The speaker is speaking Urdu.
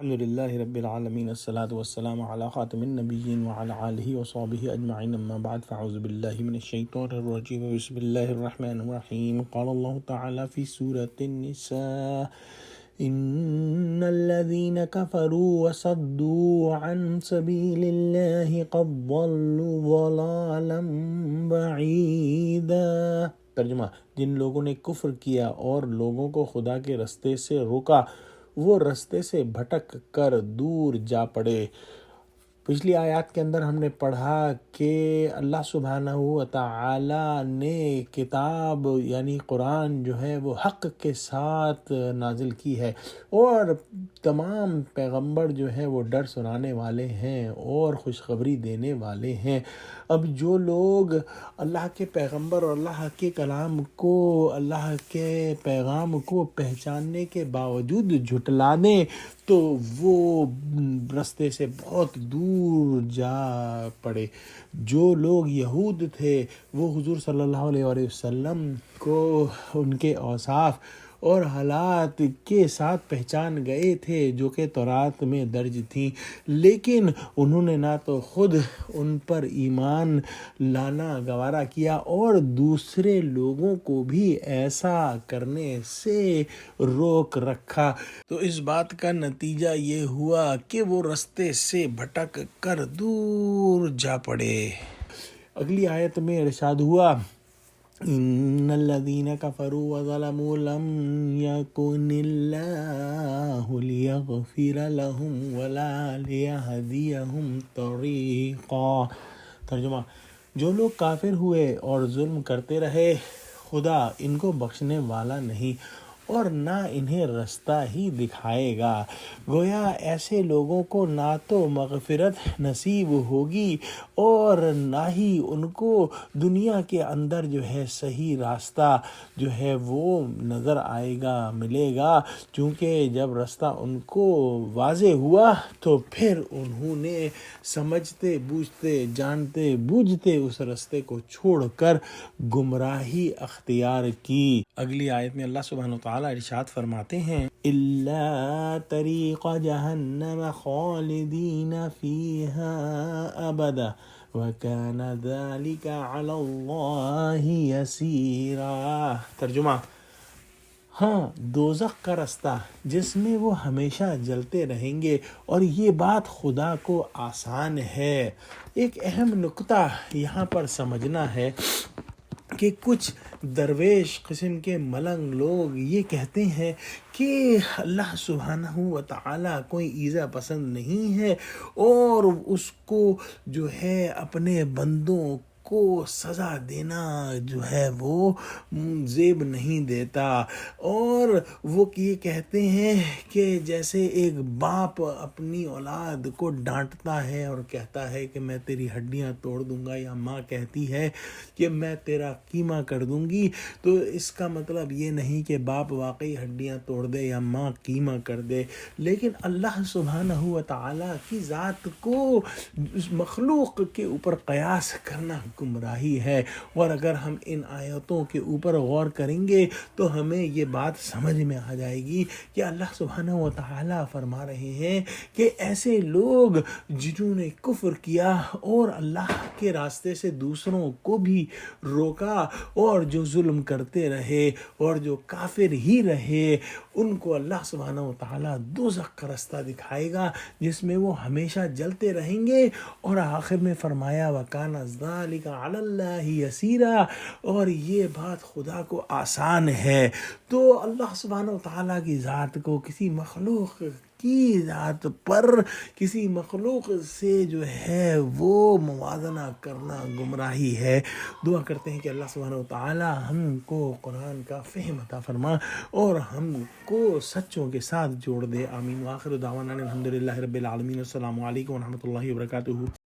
الحمد لله رب العالمين الصلاة والسلام على خاتم النبيين وعلى آله وصحبه أجمعين أما بعد فأعوذ بالله من الشيطان الرجيم بسم الله الرحمن الرحيم قال الله تعالى في سورة النساء إن الذين كفروا وصدوا عن سبيل الله قد ضلوا ضلالا بعيدا۔ ترجمہ، جن لوگوں نے کفر کیا اور لوگوں کو خدا کے رستے سے روکا وہ رستے سے بھٹک کر دور جا پڑے۔ پچھلی آیات کے اندر ہم نے پڑھا کہ اللہ سبحانہ و تعالی نے کتاب یعنی قرآن جو ہے وہ حق کے ساتھ نازل کی ہے، اور تمام پیغمبر جو ہے وہ ڈر سنانے والے ہیں اور خوشخبری دینے والے ہیں۔ اب جو لوگ اللہ کے پیغمبر اور اللہ کے کلام کو، اللہ کے پیغام کو پہچاننے کے باوجود جھٹلا دیں تو وہ رستے سے بہت دور جا پڑے۔ جو لوگ یہود تھے وہ حضور صلی اللہ علیہ وآلہ وسلم کو ان کے اوصاف اور حالات کے ساتھ پہچان گئے تھے جو کہ تورات میں درج تھیں، لیکن انہوں نے نہ تو خود ان پر ایمان لانا گوارا کیا اور دوسرے لوگوں کو بھی ایسا کرنے سے روک رکھا۔ تو اس بات کا نتیجہ یہ ہوا کہ وہ رستے سے بھٹک کر دور جا پڑے۔ اگلی آیت میں ارشاد ہوا ان الذين كفروا وظلموا لم يكن الله ليغفر لهم ولا ليهديهم طريقا۔ ترجمہ، جو لوگ کافر ہوئے اور ظلم کرتے رہے خدا ان کو بخشنے والا نہیں اور نہ انہیں رستہ ہی دکھائے گا۔ گویا ایسے لوگوں کو نہ تو مغفرت نصیب ہوگی اور نہ ہی ان کو دنیا کے اندر جو ہے صحیح راستہ جو ہے وہ نظر آئے گا، ملے گا، چونکہ جب رستہ ان کو واضح ہوا تو پھر انہوں نے سمجھتے بوجھتے جانتے بوجھتے اس رستے کو چھوڑ کر گمراہی اختیار کی۔ اگلی آیت میں اللہ سبحانہ وتعالی ارشاد فرماتے ہیں الا طریق جہنم خالدین فیہا ابدا وکان ذلک علی اللہ یسیرا۔ ترجمہ، ہاں، دوزخ کا رستہ جس میں وہ ہمیشہ جلتے رہیں گے اور یہ بات خدا کو آسان ہے۔ ایک اہم نکتہ یہاں پر سمجھنا ہے کہ کچھ درویش قسم کے ملنگ لوگ یہ کہتے ہیں کہ اللہ سبحانہ و تعالی کوئی ایذا پسند نہیں ہے اور اس کو جو ہے اپنے بندوں کو سزا دینا جو ہے وہ زیب نہیں دیتا، اور وہ یہ کہتے ہیں کہ جیسے ایک باپ اپنی اولاد کو ڈانٹتا ہے اور کہتا ہے کہ میں تیری ہڈیاں توڑ دوں گا، یا ماں کہتی ہے کہ میں تیرا قیمہ کر دوں گی، تو اس کا مطلب یہ نہیں کہ باپ واقعی ہڈیاں توڑ دے یا ماں قیمہ کر دے، لیکن اللہ سبحانہ و تعالی کی ذات کو مخلوق کے اوپر قیاس کرنا گمراہی ہے۔ اور اگر ہم ان آیتوں کے اوپر غور کریں گے تو ہمیں یہ بات سمجھ میں آ جائے گی کہ اللہ سبحانہ و تعالی فرما رہے ہیں کہ ایسے لوگ جنہوں نے کفر کیا اور اللہ کے راستے سے دوسروں کو بھی روکا اور جو ظلم کرتے رہے اور جو کافر ہی رہے، ان کو اللہ سبحانہ و تعالی دوزخ کا رستہ دکھائے گا جس میں وہ ہمیشہ جلتے رہیں گے، اور آخر میں فرمایا وَكَانَ ذَلِكَ عَلَى اللَّهِ يَسِيرًا، اور یہ بات خدا کو آسان ہے۔ تو اللہ سبحانہ و تعالیٰ کی ذات کو کسی مخلوق کی ذات پر کسی مخلوق سے جو ہے وہ موازنہ کرنا گمراہی ہے۔ دعا کرتے ہیں کہ اللہ سبحانہ و تعالی ہم کو قرآن کا فہم عطا فرما اور ہم کو سچوں کے ساتھ جوڑ دے، آمین۔ وآخر دعوانا الحمدللہ رب العالمین۔ السلام علیکم ورحمۃ اللہ وبرکاتہ۔